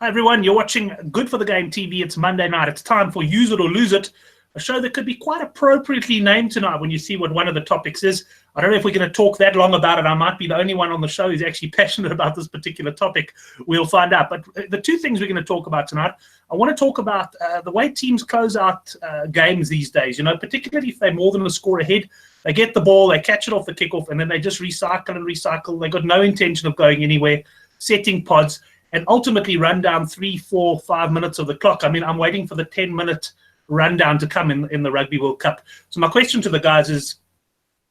Hi everyone, you're watching Good for the Game TV. It's Monday night. It's time for Use It or Lose It, a show that could be quite appropriately named tonight when you see what one of the topics is. I don't know if we're going to talk that long about it. I might be the only one on the show who's actually passionate about this particular topic. We'll find out. But the two things we're going to talk about tonight, I want to talk about the way teams close out games these days, particularly if they're more than a score ahead. They get the ball, they catch it off the kickoff, and then they just recycle and recycle. They've got no intention of going anywhere, setting pods, and ultimately run down 3, 4, 5 minutes of the clock. I mean, I'm waiting for the 10-minute rundown to come in the Rugby World Cup. So my question to the guys is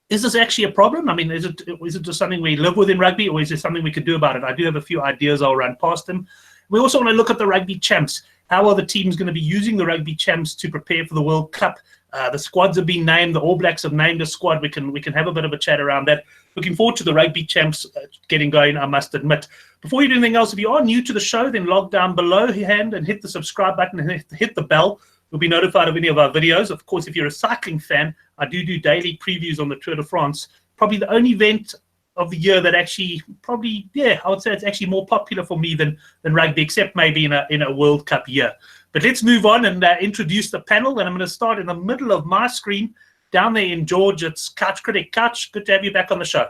this actually a problem? I mean, is it just something we live with in rugby, or is there something we could do about it? I do have a few ideas I'll run past them. We also want to look at the Rugby Champs. How are the teams going to be using the Rugby Champs to prepare for the World Cup? The squads have been named. The All Blacks have named a squad. We can have a bit of a chat around that. Looking forward to the Rugby Champs getting going, I must admit. Before you do anything else, if you are new to the show, then log down below hand and hit the subscribe button and hit the bell. You'll be notified of any of our videos. Of course, if you're a cycling fan, I do daily previews on the Tour de France. Probably the only event of the year that actually I would say it's actually more popular for me than rugby, except maybe in a World Cup year. But let's move on and introduce the panel. And I'm going to start in the middle of my screen down there in George. It's Couch Critic. Couch, good to have you back on the show.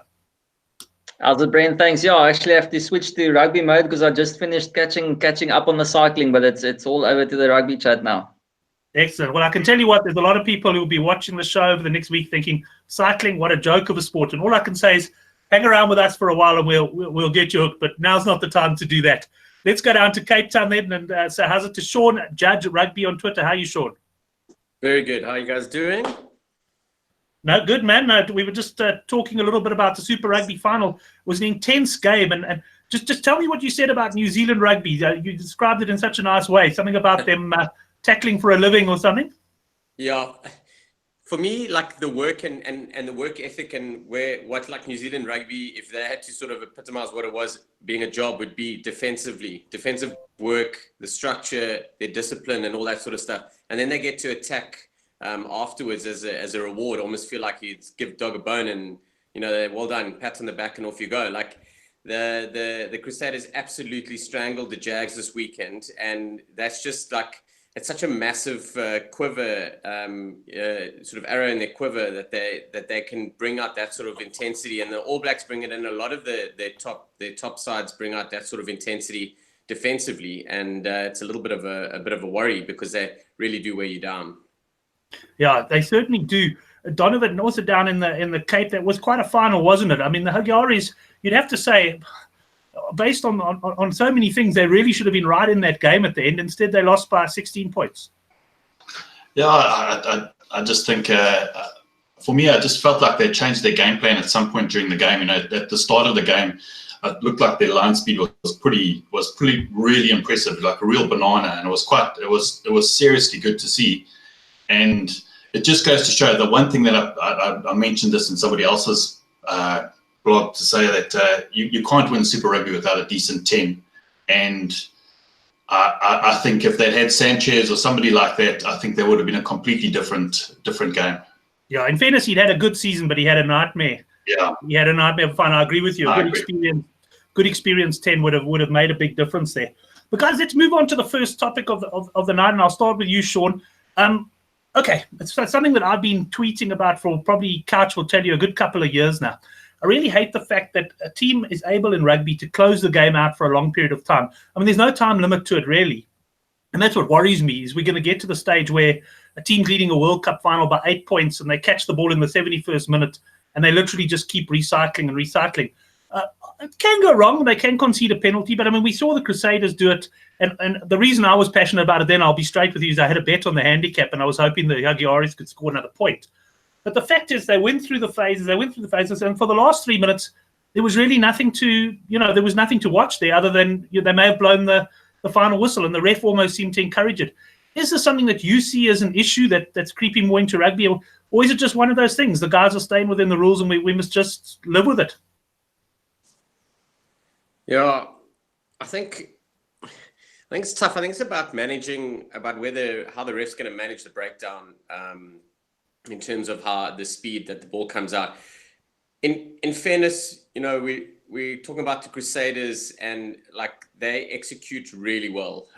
How's it, Brent? Thanks. Yeah, I actually have to switch to rugby mode because I just finished catching up on the cycling, but it's all over to the rugby chat now. Excellent. Well, I can tell you what, there's a lot of people who will be watching the show over the next week thinking, cycling, what a joke of a sport. And all I can say is hang around with us for a while and we'll get you hooked, but now's not the time to do that. Let's go down to Cape Town then and say how's it to Sean, Judge Rugby on Twitter. How are you, Sean? Very good. How are you guys doing? No, good, man. We were just talking a little bit about the Super Rugby final. It was an intense game. And just tell me what you said about New Zealand rugby. You described it in such a nice way. Something about them tackling for a living or something? Yeah. For me, like the work and the work ethic and what like New Zealand rugby, if they had to sort of epitomize what it was being a job, would be defensive work, the structure, their discipline and all that sort of stuff. And then they get to attack afterwards as a reward. Almost feel like you'd give dog a bone and, well done, pat on the back and off you go. Like the Crusaders absolutely strangled the Jags this weekend. And that's just like, it's such a massive quiver, sort of arrow in their quiver that they can bring out that sort of intensity, and the All Blacks bring it in. A lot of their top sides bring out that sort of intensity defensively, and it's a little bit of a worry because they really do wear you down. Yeah, they certainly do. Donovan also down in the Cape, that was quite a final, wasn't it? I mean, the Huggiaris, you'd have to say, based on so many things, they really should have been right in that game at the end. Instead, they lost by 16 points. Yeah, I just think, for me, I just felt like they changed their game plan at some point during the game. At the start of the game, it looked like their line speed was really impressive, like a real banana, and it was seriously good to see. And it just goes to show the one thing that I mentioned this in somebody else's blog, to say that you can't win Super Rugby without a decent 10. And I think if they'd had Sanchez or somebody like that, I think there would have been a completely different game. Yeah, in fairness, he'd had a good season, but he had a nightmare. Yeah, he had a nightmare fun. I agree with you. Good experience 10 would have made a big difference there. But guys, let's move on to the first topic of the night, and I'll start with you, Sean. Okay, it's something that I've been tweeting about for probably, Couch will tell you, a good couple of years now. I really hate the fact that a team is able in rugby to close the game out for a long period of time. I mean, there's no time limit to it, really. And that's what worries me, is we're going to get to the stage where a team's leading a World Cup final by 8 points and they catch the ball in the 71st minute and they literally just keep recycling and recycling. It can go wrong. They can concede a penalty. But, I mean, we saw the Crusaders do it. And the reason I was passionate about it then, I'll be straight with you, is I had a bet on the handicap and I was hoping the Huggiaris could score another point. But the fact is, they went through the phases, and for the last 3 minutes, there was really nothing to, there was nothing to watch there other than they may have blown the final whistle, and the ref almost seemed to encourage it. Is this something that you see as an issue that's creeping more into rugby, or is it just one of those things? The guys are staying within the rules, and we must just live with it. Yeah, I think it's tough. I think it's about managing, about how the ref's going to manage the breakdown. In terms of how the speed that the ball comes out. In fairness, we're talking about the Crusaders, and like they execute really well.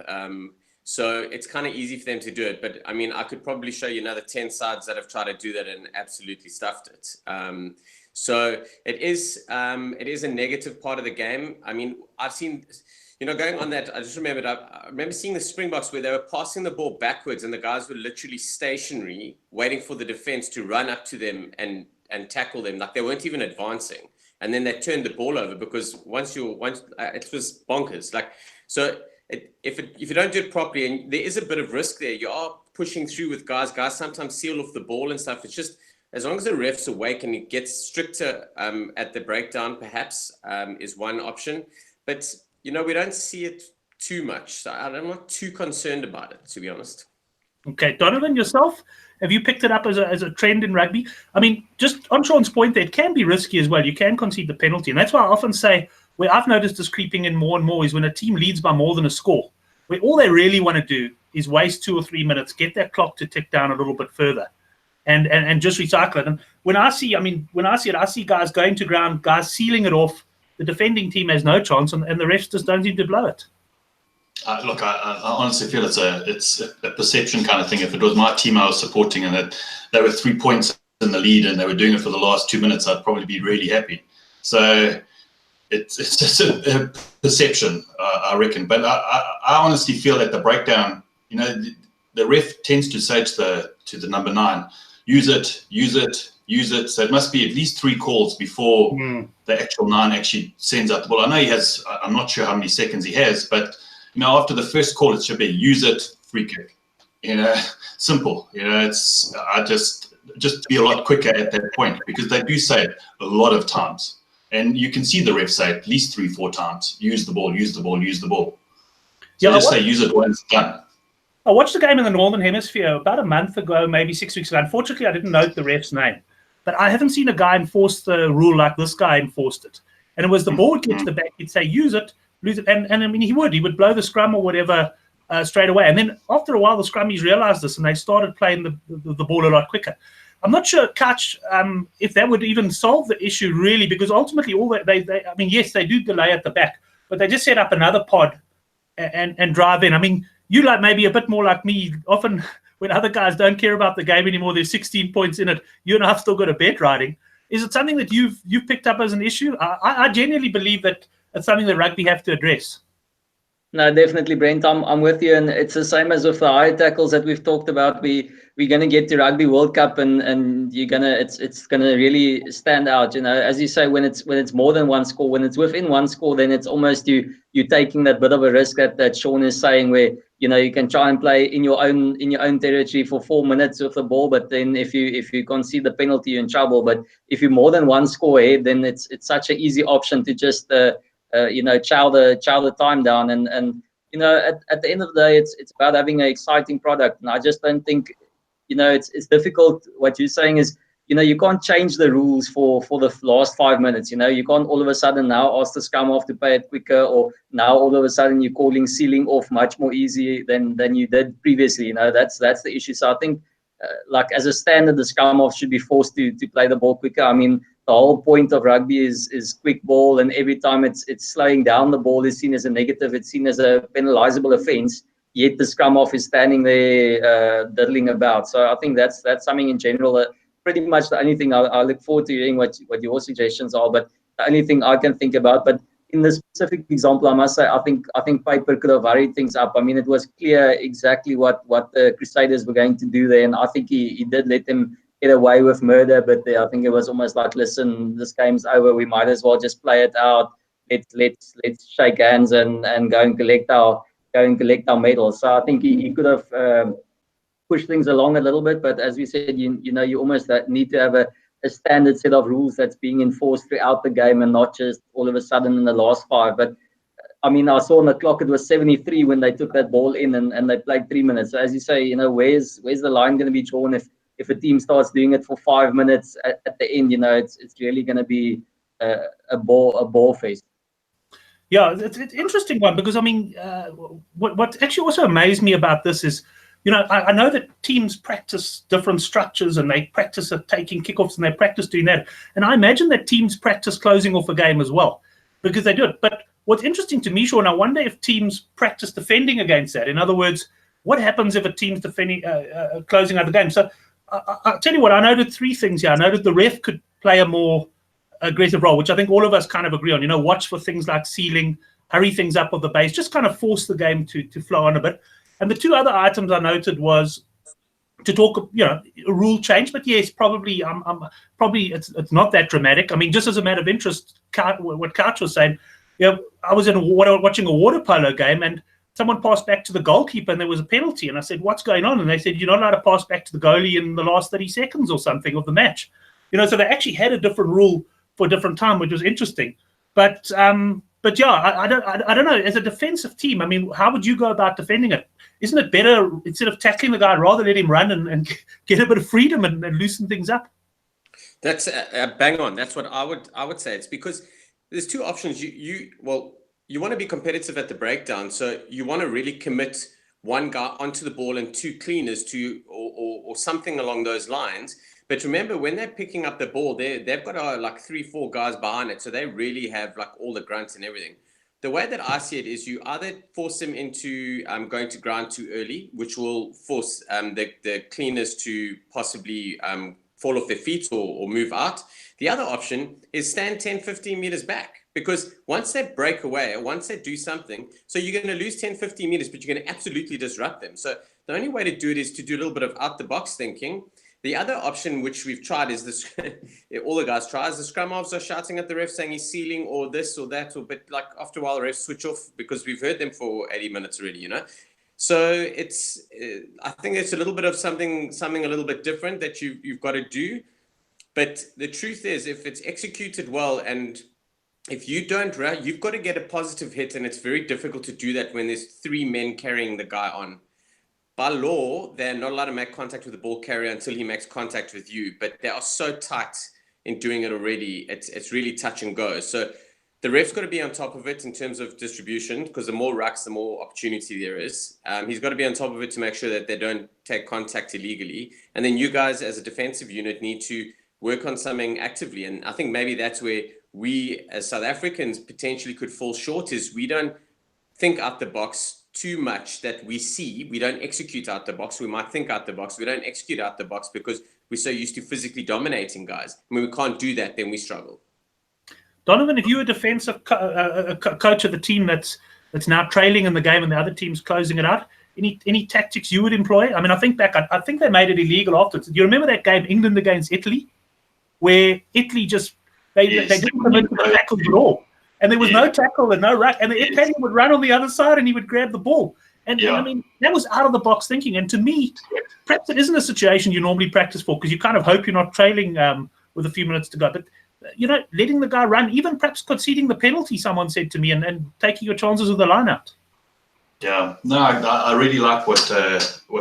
So it's kind of easy for them to do it. But I mean, I could probably show you another 10 sides that have tried to do that and absolutely stuffed it. So it is a negative part of the game. I mean, I've seen, going on that, I just remembered, I remember seeing the Springboks where they were passing the ball backwards and the guys were literally stationary, waiting for the defense to run up to them and tackle them. Like they weren't even advancing. And then they turned the ball over because once it was bonkers. Like, so if you don't do it properly, and there is a bit of risk there, you are pushing through with guys sometimes seal off the ball and stuff. It's just, as long as the ref's awake and it gets stricter at the breakdown, perhaps is one option. But, we don't see it too much. So I'm not too concerned about it, to be honest. Okay, Donovan, yourself, have you picked it up as a trend in rugby? I mean, just on Sean's point there, it can be risky as well. You can concede the penalty. And that's why I often say, where I've noticed this creeping in more and more is when a team leads by more than a score, where all they really want to do is waste 2 or 3 minutes, get that clock to tick down a little bit further. And just recycle it. And when I see it, I see guys going to ground, guys sealing it off. The defending team has no chance, and the refs just don't seem to blow it. Look, I honestly feel it's a perception kind of thing. If it was my team I was supporting and that they were 3 points in the lead and they were doing it for the last 2 minutes, I'd probably be really happy. So it's just a perception, I reckon. But I honestly feel that the breakdown, the ref tends to say to the number 9, use it. So it must be at least 3 calls before the actual 9 actually sends out the ball. I know he has, I'm not sure how many seconds he has, but after the first call, it should be use it, free kick. Simple. It's just be a lot quicker at that point, because they do say it a lot of times, and you can see the ref say it at least 3-4 times. Use the ball, use the ball, use the ball. So just say use it when it's done. I watched the game in the Northern Hemisphere about a month ago, maybe 6 weeks ago. Unfortunately, I didn't note the ref's name, but I haven't seen a guy enforce the rule like this guy enforced it. And it was the ball would get to the back, he'd say use it, lose it, and I mean he would blow the scrum or whatever straight away. And then after a while, the scrummies realized this and they started playing the ball a lot quicker. I'm not sure, Kutch, if that would even solve the issue really, because ultimately all yes, they do delay at the back, but they just set up another pod and drive in. I mean, you like maybe a bit more like me. Often when other guys don't care about the game anymore, there's 16 points in it. You and I have still got a bet riding. Is it something that you've picked up as an issue? I genuinely believe that it's something that rugby have to address. No, definitely, Brent. I'm with you, and it's the same as with the high tackles that we've talked about. We're gonna get to Rugby World Cup, and it's gonna really stand out. As you say, when it's more than one score, when it's within one score, then it's almost you taking that bit of a risk that Sean is saying, where you can try and play in your own territory for 4 minutes with the ball, but then if you concede the penalty, you're in trouble. But if you're more than one score ahead, then it's such an easy option to just chow the time down, and at the end of the day, it's about having an exciting product. And I just don't think it's difficult. What you're saying is you can't change the rules for the last 5 minutes. You can't all of a sudden now ask the scrum off to play it quicker, or now all of a sudden you're calling sealing off much more easy than you did previously. That's the issue. So I think like as a standard, the scrum off should be forced to play the ball quicker. I mean, the whole point of rugby is quick ball, and every time it's slowing down the ball is seen as a negative. It's seen as a penalizable offence. Yet the scrum off is standing there diddling about. So I think that's something in general. Pretty much the only thing I look forward to hearing what your suggestions are. But the only thing I can think about. But in this specific example, I must say I think Piper could have hurried things up. I mean, it was clear exactly what the Crusaders were going to do there, and I think he did let them get away with murder, but I think it was almost like, listen, this game's over. We might as well just play it out. Let's shake hands and go and collect our medals. So I think he could have pushed things along a little bit, but as we said, you almost need to have a standard set of rules that's being enforced throughout the game, and not just all of a sudden in the last 5. But I mean, I saw on the clock it was 73 when they took that ball in, and they played 3 minutes. So as you say, where's the line going to be drawn if a team starts doing it for 5 minutes at the end? It's really going to be a ball face. Yeah, it's an interesting one, because I mean, what actually also amazed me about this is, I know that teams practice different structures, and they practice at taking kickoffs, and they practice doing that. And I imagine that teams practice closing off a game as well. because they do it. But what's interesting to me, Sean, I wonder if teams practice defending against that. In other words, what happens if a team's defending, closing out the game? So I'll tell you what, I noted 3 things here. I noted the ref could play a more aggressive role, which I think all of us kind of agree on. Watch for things like sealing, hurry things up of the base, just kind of force the game to flow on a bit. And the 2 other items I noted was to talk, a rule change. But yes, probably it's not that dramatic. I mean, just as a matter of interest, what Couch was saying, I was watching a water polo game, and someone passed back to the goalkeeper and there was a penalty. And I said, what's going on? And they said, you're not allowed to pass back to the goalie in the last 30 seconds or something of the match. So they actually had a different rule for a different time, which was interesting. But yeah, I don't know. As a defensive team, I mean, how would you go about defending it? Isn't it better, instead of tackling the guy, rather let him run and get a bit of freedom and loosen things up? That's bang on. That's what I would say. It's because there's 2 options. You want to be competitive at the breakdown, so you want to really commit one guy onto the ball and 2 cleaners or something along those lines. But remember, when they're picking up the ball, they've got like 3-4 guys behind it, so they really have like all the grunts and everything. The way that I see it is you either force them into going to ground too early, which will force the cleaners to possibly fall off their feet or move out. The other option is stand 10, 15 meters back. Because once they break away, or once they do something, so you're going to lose 10, 15 meters, but you're going to absolutely disrupt them. So the only way to do it is to do a little bit of out-the-box thinking. The other option, which we've tried, is this. All the guys try, is the scrum halves are shouting at the ref saying he's sealing or this or that, but like after a while, the refs switch off because we've heard them for 80 minutes already, So it's, I think it's a little bit of something a little bit different that you've got to do. But the truth is, if it's executed well and if you don't run, you've got to get a positive hit, and it's very difficult to do that when there's 3 men carrying the guy on. By law, they're not allowed to make contact with the ball carrier until he makes contact with you, but they are so tight in doing it already. It's really touch and go. So the ref's got to be on top of it in terms of distribution, because the more rucks, the more opportunity there is. He's got to be on top of it to make sure that they don't take contact illegally. And then you guys as a defensive unit need to work on something actively. And I think maybe that's where we as South Africans potentially could fall short, is we don't think out the box too much that we see. We don't execute out the box. We might think out the box. We don't execute out the box because we're so used to physically dominating guys. When we can't do that, then we struggle. Donovan, if you're a defensive coach of the team that's now trailing in the game and the other team's closing it out, any tactics you would employ? I mean, I think they made it illegal afterwards. Do you remember that game, England against Italy, where Italy just they didn't come into the tackles at all, and there was no tackle and no ruck, and the Italian would run on the other side and he would grab the ball, and I mean that was out of the box thinking. And to me, perhaps it isn't a situation you normally practice for, because you kind of hope you're not trailing with a few minutes to go, but letting the guy run, even perhaps conceding the penalty, someone said to me, and taking your chances with the line out. Yeah, no, I really like what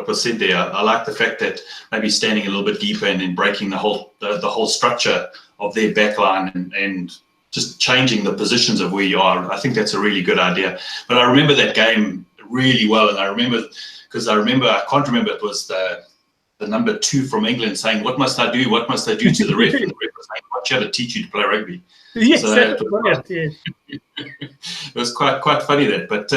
was said there. I like the fact that maybe standing a little bit deeper and then breaking the whole structure of their backline and just changing the positions of where you are. I think that's a really good idea. But I remember that game really well, and I can't remember, it was the number 2 from England saying, "What must I do? What must I do?" to the ref, and the ref was saying, "I'm here to teach you to play rugby." Yes, so it was quite funny that, but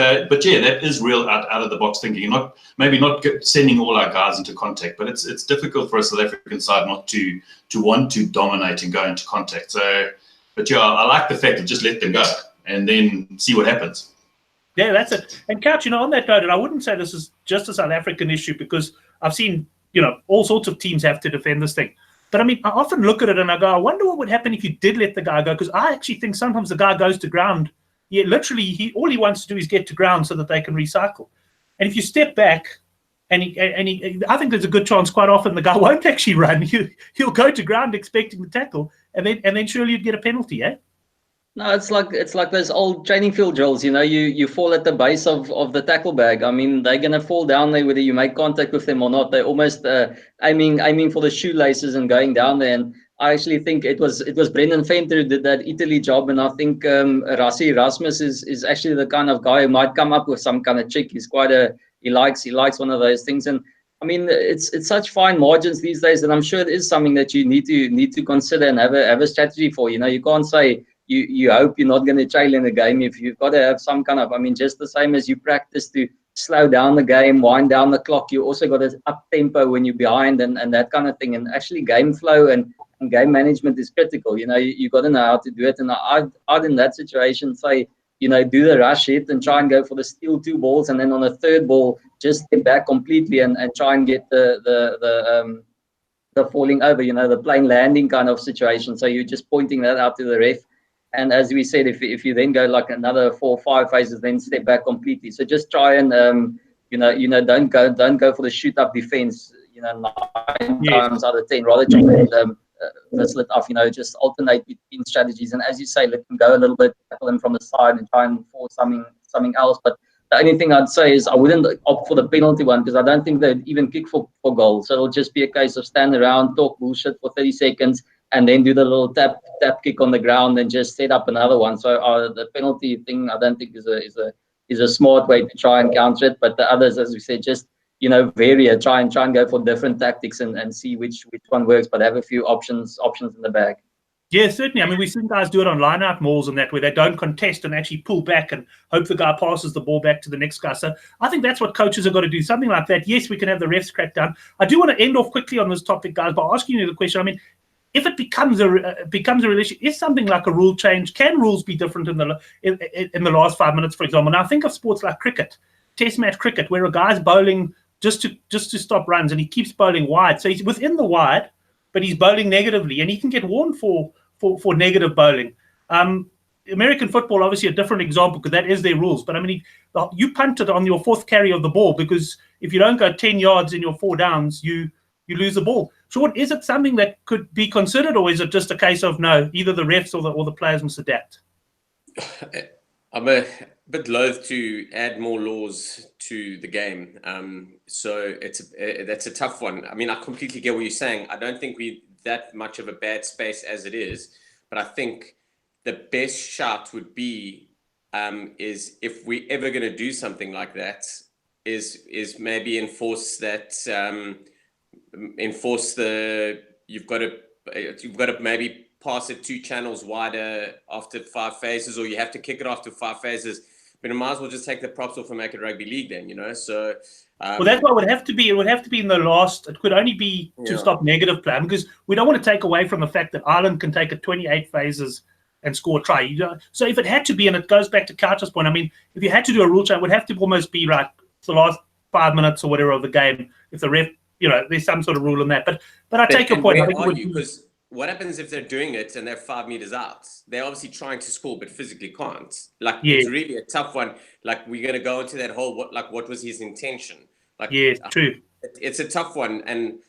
yeah, that is real out of the box thinking. Maybe not sending all our guys into contact, but it's difficult for a South African side not to want to dominate and go into contact. So, but yeah, I like the fact of just let them go and then see what happens. Yeah, that's it. And Couch, on that note, and I wouldn't say this is just a South African issue, because I've seen all sorts of teams have to defend this thing. But I mean, I often look at it and I go, I wonder what would happen if you did let the guy go, because I actually think sometimes the guy goes to ground. Yeah, literally, all he wants to do is get to ground so that they can recycle. And if you step back, and I think there's a good chance quite often the guy won't actually run. He'll go to ground expecting the tackle, and then surely you'd get a penalty, eh? No, it's like those old training field drills. You fall at the base of the tackle bag. I mean, they're gonna fall down there whether you make contact with them or not. They're almost aiming for the shoelaces and going down there. And I actually think it was Brendan Venter who did that Italy job, and I think Rassie Erasmus is actually the kind of guy who might come up with some kind of trick. He's he likes one of those things. And I mean, it's such fine margins these days, and I'm sure it is something that you need to consider and have a strategy for. You can't say you hope you're not going to trail in the game. If you've got to have some kind of, I mean, just the same as you practice to slow down the game, wind down the clock, you also got to up tempo when you're behind and that kind of thing. And actually game flow and game management is critical. You got to know how to do it. And I'd in that situation say, do the rush hit and try and go for the steal 2 balls, and then on the third ball just step back completely and try and get the falling over, the plane landing kind of situation. So you're just pointing that out to the ref. And as we said, if you then go like another 4 or 5 phases, then step back completely. So just try and don't go for the shoot up defense. 9 times out of 10, rather try and whistle it off. Just alternate between strategies. And as you say, let them go a little bit, tackle them from the side, and try and force something else. But the only thing I'd say is I wouldn't opt for the penalty one, because I don't think they'd even kick for goal. So it'll just be a case of stand around, talk bullshit for 30 seconds, and then do the little tap kick on the ground and just set up another one. So the penalty thing, I don't think is a smart way to try and counter it. But the others, as we said, just vary it, try and go for different tactics and see which one works, but have a few options in the bag. Yeah, certainly. I mean, we've seen guys do it on line-out mauls and that, where they don't contest and actually pull back and hope the guy passes the ball back to the next guy. So I think that's what coaches have got to do, something like that. Yes, we can have the refs crack down. I do want to end off quickly on this topic, guys, by asking you the question. I mean, if it becomes a real issue, is something like a rule change? Can rules be different in the last 5 minutes, for example? Now, think of sports like cricket, test match cricket, where a guy's bowling just to stop runs, and he keeps bowling wide. So he's within the wide, but he's bowling negatively, and he can get warned for negative bowling. American football, obviously a different example, because that is their rules. But I mean, you punted on your 4th carry of the ball, because if you don't go 10 yards in your 4 downs, you lose the ball. Sean, is it something that could be considered, or is it just a case of no, either the refs or the players must adapt? I'm a bit loath to add more laws to the game. So that's a tough one. I mean, I completely get what you're saying. I don't think we're that much of a bad space as it is, but I think the best shot would be is, if we're ever going to do something like that, is maybe enforce you've got to maybe pass it 2 channels wider after 5 phases, or you have to kick it after 5 phases. But it might as well just take the props off and make it rugby league then, So well, that's what it would have to be. It would have to be in the last. It could only be to stop negative play, because we don't want to take away from the fact that Ireland can take it 28 phases and score a try. So if it had to be, and it goes back to Couch's point, I mean, if you had to do a rule change, it would have to almost be like the last 5 minutes or whatever of the game. If the ref, there's some sort of rule on that. But I take your point. Because what happens if they're doing it and they're 5 meters out? They're obviously trying to score, but physically can't. It's really a tough one. Like, we're going to go into that whole, what was his intention? True. It's a tough one. And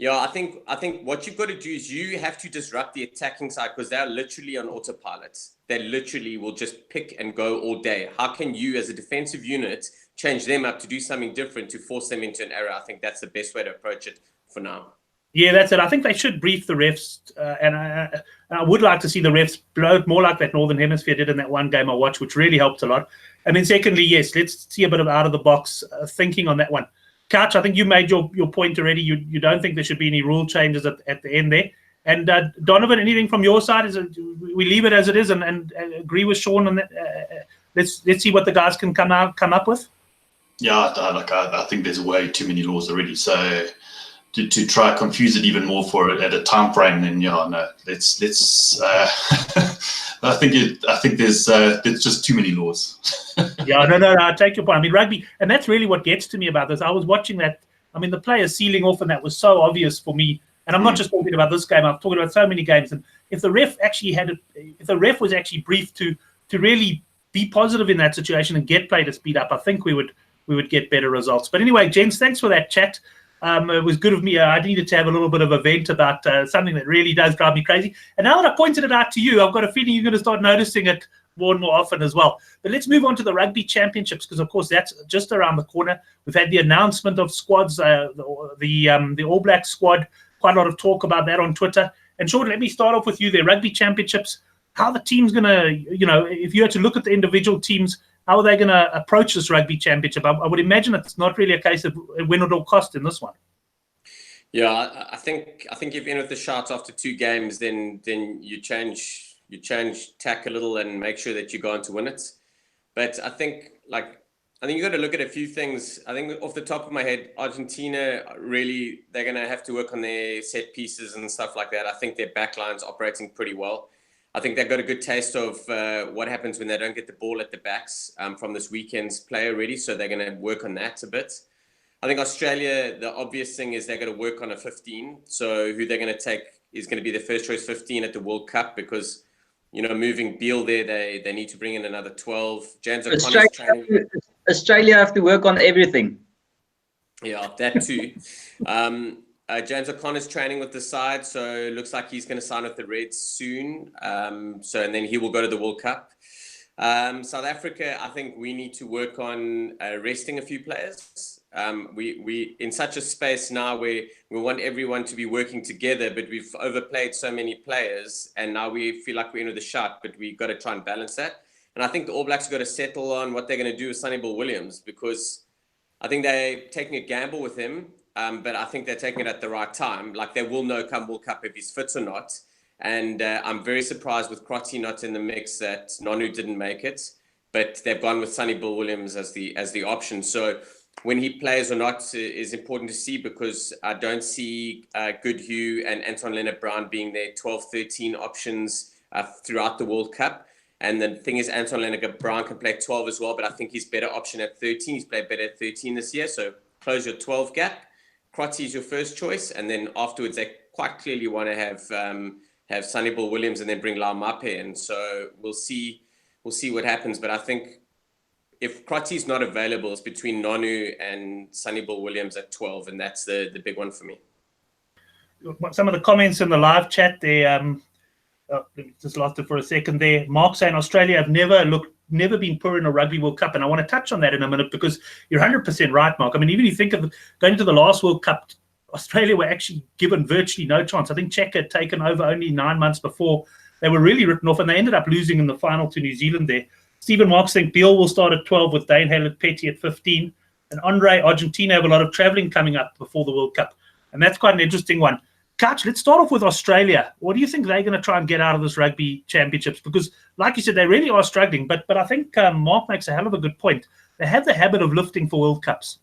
I think what you've got to do is you have to disrupt the attacking side, because they're literally on autopilot. They literally will just pick and go all day. How can you, as a defensive unit, change them up to do something different to force them into an error? I think that's the best way to approach it for now. Yeah, that's it. I think they should brief the refs, and I would like to see the refs blow it more like that Northern Hemisphere did in that one game I watched, which really helped a lot. And then secondly, yes, let's see a bit of out-of-the-box thinking on that one. Couch, I think you made your point already. You don't think there should be any rule changes at the end there. And Donovan, anything from your side? We leave it as it is and agree with Sean on that? Let's see what the guys can come up with. Yeah, I think there's way too many laws already. So to try to confuse it even more at a time frame, then let's. I think there's just too many laws. No, I take your point. I mean, rugby, and that's really what gets to me about this. I was watching that. I mean, the players sealing off, and that was so obvious for me. And I'm not just talking about this game. I'm talking about so many games. And if the ref was actually briefed to really be positive in that situation and get play to speed up, I think we would get better results. But anyway, gents, thanks for that chat. It was good of me. I needed to have a little bit of a vent about something that really does drive me crazy. And now that I pointed it out to you, I've got a feeling you're going to start noticing it more and more often as well. But let's move on to the Rugby Championships, because, of course, that's just around the corner. We've had the announcement of squads, the All Black squad, quite a lot of talk about that on Twitter. And Sean, let me start off with you there. Rugby Championships, how the team's going to, if you had to look at the individual teams, how are they going to approach this Rugby Championship? I would imagine it's not really a case of win at all cost in this one. Yeah, I think if you end with the shout after 2 games, then you change you change tack a little and make sure that you go on to win it. But I think you got to look at a few things. I think off the top of my head, Argentina, really, they're going to have to work on their set pieces and stuff like that. I think their backline's operating pretty well. I think they've got a good taste of what happens when they don't get the ball at the backs from this weekend's play already. So they're going to work on that a bit. I think Australia, the obvious thing is they're going to work on a 15. So who they're going to take is going to be the first choice 15 at the World Cup, because, moving Beale there, they need to bring in another 12. James O'Connor's training. Australia have to work on everything. Yeah, that too. James O'Connor's training with the side, so it looks like he's going to sign with the Reds soon. And then he will go to the World Cup. South Africa, I think we need to work on resting a few players. We in such a space now where we want everyone to be working together, but we've overplayed so many players, and now we feel like we're in with the shot, but we got to try and balance that. And I think the All Blacks have got to settle on what they're going to do with Sonny Bill Williams, because I think they're taking a gamble with him, but I think they're taking it at the right time. Like, they will know come World Cup if he's fit or not. And I'm very surprised with Crotty not in the mix that Nonu didn't make it, but they've gone with Sonny Bill Williams as the option. So when he plays or not is important to see, because I don't see Goodhue and Anton Leonard-Brown being their 12-13 options throughout the World Cup. And the thing is, Anton Leonard-Brown can play 12 as well, but I think he's better option at 13. He's played better at 13 this year. So close your 12 gap. Crotty is your first choice. And then afterwards, they quite clearly want to have Sonny Bill Williams and then bring Lau Mape in. So we'll see what happens. But I think if Crotty's not available, it's between Nonu and Sonny Bill Williams at 12. And that's the big one for me. Some of the comments in the live chat there, just lost it for a second there. Mark saying Australia have never been poor in a Rugby World Cup, and I want to touch on that in a minute, because you're 100% right, Mark. I mean, even if you think of going to the last World Cup, Australia were actually given virtually no chance. I think Czech had taken over only 9 months before. They were really written off, and they ended up losing in the final to New Zealand there. Stephen Marks think Beale will start at 12 with Dane Haylett-Petty at 15, and Andre, Argentina have a lot of travelling coming up before the World Cup, and that's quite an interesting one. Kutch, let's start off with Australia. What do you think they're going to try and get out of this Rugby Championships? Because, like you said, they really are struggling. But I think Mark makes a hell of a good point. They have the habit of lifting for World Cups.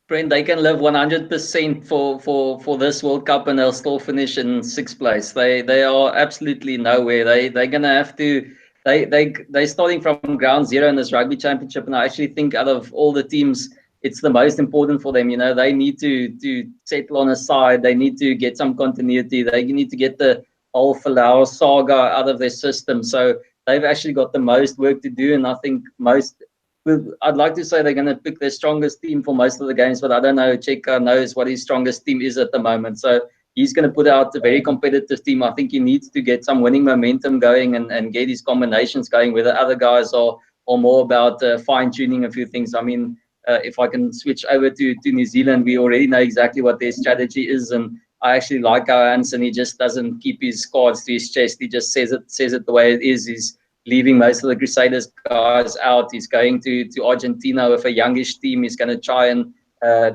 Brent, they can live 100% for this World Cup, and they'll still finish in 6th place. They are absolutely nowhere. They're going to have to. They're starting from ground zero in this Rugby Championship, and I actually think out of all the teams, it's the most important for them. They need to settle on a side. They need to get some continuity. They need to get the whole Falau saga out of their system. So they've actually got the most work to do. And I think I'd like to say they're going to pick their strongest team for most of the games, but I don't know. Cheka knows what his strongest team is at the moment. So he's going to put out a very competitive team. I think he needs to get some winning momentum going and get his combinations going, where the other guys are more about fine-tuning a few things. I mean, if I can switch over to New Zealand, we already know exactly what their strategy is, and I actually like how Hansen, he just doesn't keep his cards to his chest. He just says it the way it is. He's leaving most of the Crusaders guys out. He's going to Argentina with a youngish team. He's going to try and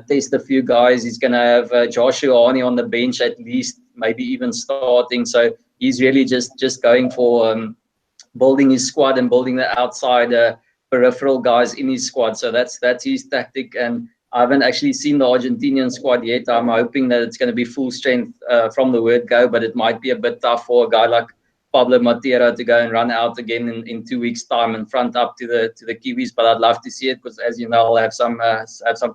test a few guys. He's going to have Joshua Arnie on the bench at least, maybe even starting. So he's really just going for building his squad and building the outside peripheral guys in his squad. So that's his tactic, and I haven't actually seen the Argentinian squad yet. I'm hoping that it's going to be full strength from the word go, but it might be a bit tough for a guy like Pablo Matera to go and run out again in 2 weeks' time and front up to the Kiwis. But I'd love to see it, because, as you know, I'll have some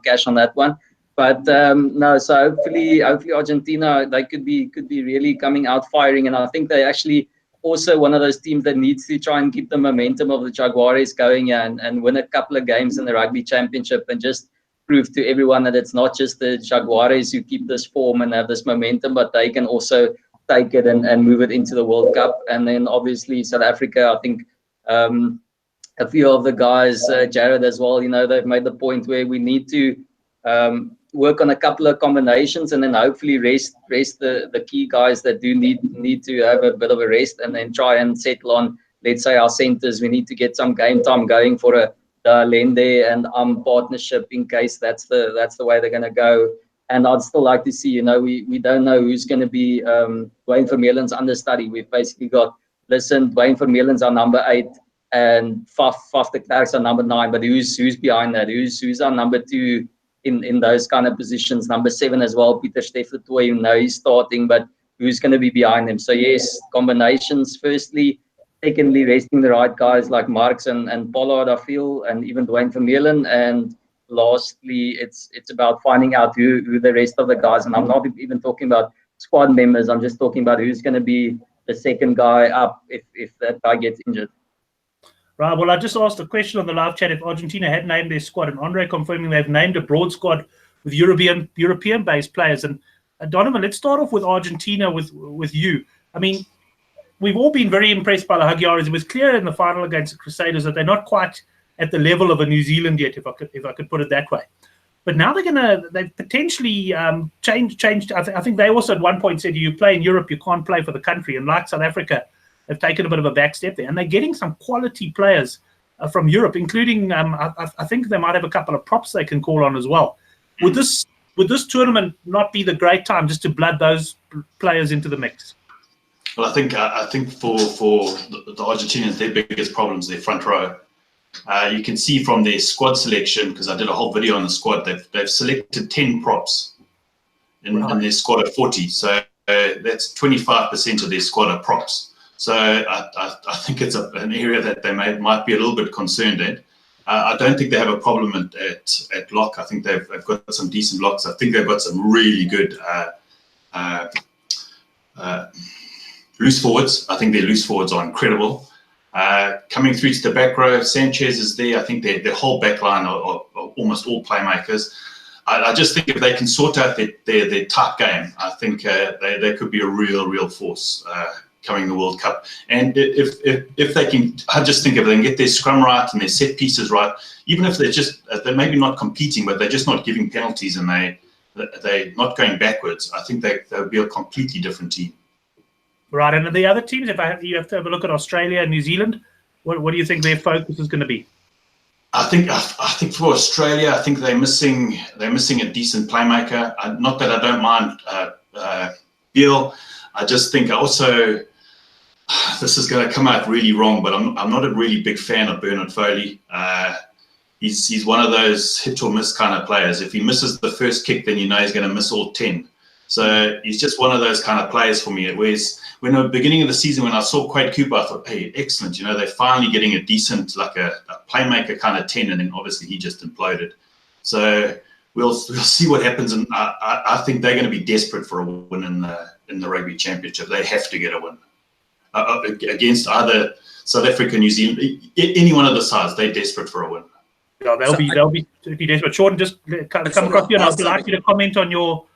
cash on that one. But no, so hopefully Argentina, they could be really coming out firing, and I think they actually also one of those teams that needs to try and keep the momentum of the Jaguares going and win a couple of games in the Rugby Championship and just prove to everyone that it's not just the Jaguares who keep this form and have this momentum, but they can also take it and move it into the World Cup. And then obviously South Africa, I think a few of the guys, Jared as well, they've made the point where we need to work on a couple of combinations and then hopefully rest the key guys that do need to have a bit of a rest, and then try and settle on, let's say, our centers. We need to get some game time going for a Lende and partnership, in case that's the way they're going to go. And I'd still like to see, we don't know who's going to be Dwayne Vermeulen's understudy. We've basically got, Dwayne Vermeulen's our number 8 and Faf de Klerk's our number 9. But who's behind that? Who's our number 2 in those kind of positions? Number 7 as well, Pieter Steffler, he's starting, but who's going to be behind him? So yes, combinations firstly. Secondly, resting the right guys like Marks and Pollard, I feel, and even Dwayne Vermeulen. And lastly, it's about finding out who the rest of the guys, and I'm not even talking about squad members. I'm just talking about who's going to be the second guy up if that guy gets injured. Right. Well, I just asked a question on the live chat if Argentina had named their squad, and Andre confirming they've named a broad squad with European-based players. And Donovan, let's start off with Argentina with you. I mean, we've all been very impressed by the Huggiaris. It was clear in the final against the Crusaders that they're not quite at the level of a New Zealand yet, if I could put it that way. But now they've potentially changed. I think they also at one point said, you play in Europe, you can't play for the country. And like South Africa, they've taken a bit of a back step there. And they're getting some quality players from Europe, including, I think they might have a couple of props they can call on as well. Would this tournament not be the great time just to blood those players into the mix? Well, I think for the Argentinians, their biggest problem is their front row. You can see from their squad selection, because I did a whole video on the squad, they've selected 10 props in their squad of 40. So that's 25% of their squad of props. So I think it's an area that they might be a little bit concerned at. I don't think they have a problem at lock. I think they've got some decent locks. I think they've got some really good loose forwards. I think their loose forwards are incredible. Coming through to the back row, Sanchez is there. I think their whole back line are almost all playmakers. I just think if they can sort out their tight game, I think they could be a real force coming the World Cup. And if they can, I just think if they can get their scrum right and their set pieces right, even if they're maybe not competing, but they're just not giving penalties and they're not going backwards, I think they'll be a completely different team. Right, and the other teams, you have to have a look at Australia and New Zealand, what do you think their focus is going to be? I think for Australia, I think they're missing a decent playmaker. Not that I don't mind Beale. I just think this is going to come out really wrong, but I'm not a really big fan of Bernard Foley. He's one of those hit or miss kind of players. If he misses the first kick, then you know he's going to miss all 10. So he's just one of those kind of players for me. Whereas when at the beginning of the season, when I saw Quade Cooper, I thought, hey, excellent. They're finally getting a decent, like a playmaker kind of 10, and then obviously he just imploded. So we'll see what happens, and I think they're going to be desperate for a win in the Rugby Championship. They have to get a win against either South Africa, New Zealand, any one of the sides. They're desperate for a win. Yeah, they'll be desperate. Jordan, just come across here, and I'd like you to comment on your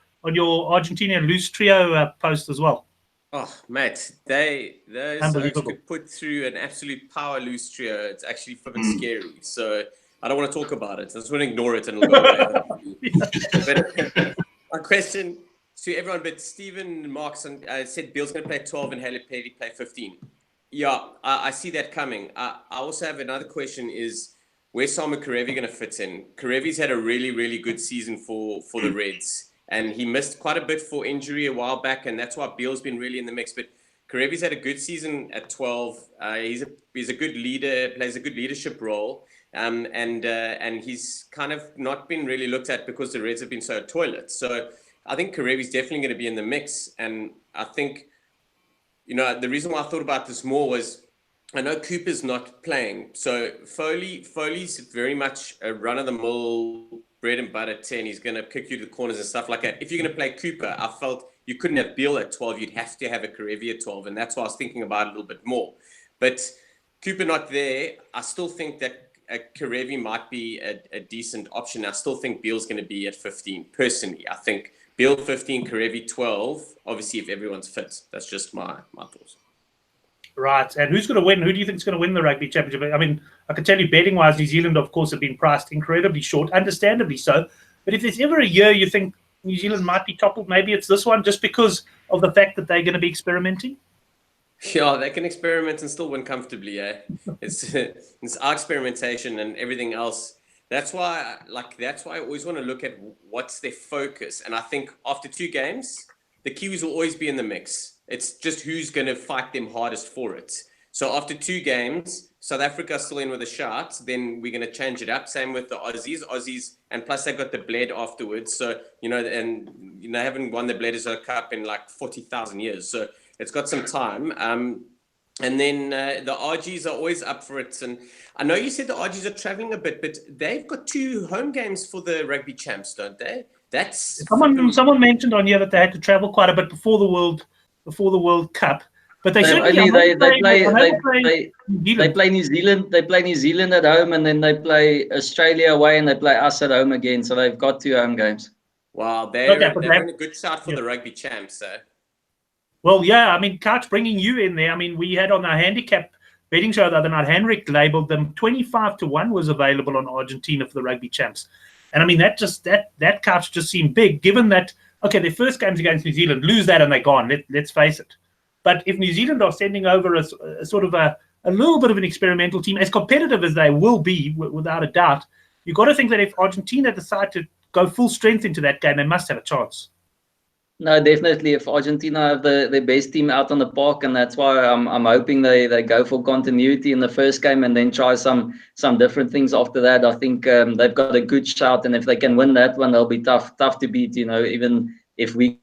Argentina loose trio post as well. Oh, mate, those could put through an absolute power loose trio. It's actually flipping scary. So I don't want to talk about it. I just want to ignore it and it'll go away. But my question to everyone, but Stephen Marks said Bill's going to play 12 and Haley Perry play 15. Yeah, I see that coming. I also have another question is, where's Samu Kerevi going to fit in? Kerevi's had a really, really good season for the Reds. And he missed quite a bit for injury a while back, and that's why Beale's been really in the mix. But Kerevi's had a good season at 12. He's a good leader, plays a good leadership role, and he's kind of not been really looked at because the Reds have been so toilet. So I think Kerevi's definitely going to be in the mix. And I think, the reason why I thought about this more was I know Cooper's not playing. So Foley's very much a run-of-the-mill bread and butter 10. He's going to kick you to the corners and stuff like that. If you're going to play Cooper, I felt you couldn't have Beale at 12. You'd have to have a Kerevi at 12. And that's why I was thinking about it a little bit more. But Cooper not there, I still think that a Kerevi might be a decent option. I still think Beale's going to be at 15. Personally, I think Beale 15, Kerevi 12. Obviously, if everyone's fit. That's just my thoughts. Right. And who's going to win? Who do you think is going to win the Rugby Championship? I mean, I can tell you betting-wise, New Zealand, of course, have been priced incredibly short, understandably so. But if there's ever a year you think New Zealand might be toppled, maybe it's this one, just because of the fact that they're going to be experimenting? Yeah, they can experiment and still win comfortably, eh? It's our experimentation and everything else. That's why I always want to look at what's their focus. And I think after 2 games, the Kiwis will always be in the mix. It's just who's going to fight them hardest for it. So after 2 games, South Africa's still in with a shot. Then we're going to change it up. Same with the Aussies, and plus they got the Bled afterwards. So they haven't won the Bledisloe Cup in like 40,000 years. So it's got some time. And then the RGs are always up for it. And I know you said the RGs are traveling a bit, but they've got 2 home games for the Rugby Champs, don't they? That's someone mentioned on here that they had to travel quite a bit before the World Cup. But they play New Zealand. They play New Zealand at home, and then they play Australia away, and they play us at home again. So they've got 2 home games. Wow, they're in a good start for the Rugby Champs. Well, yeah, I mean, Couch, bringing you in there. I mean, we had on our handicap betting show the other night, Henrik labelled them 25-1 was available on Argentina for the Rugby Champs. And I mean, that Couch just seemed big, given that, okay, their first game's against New Zealand, lose that and they're gone, let's face it. But if New Zealand are sending over a sort of a little bit of an experimental team, as competitive as they will be, without a doubt, you've got to think that if Argentina decide to go full strength into that game, they must have a chance. No, definitely. If Argentina have the best team out on the park, and that's why I'm hoping they go for continuity in the first game and then try some different things after that. I think they've got a good shot, and if they can win that one, they'll be tough to beat. Even if we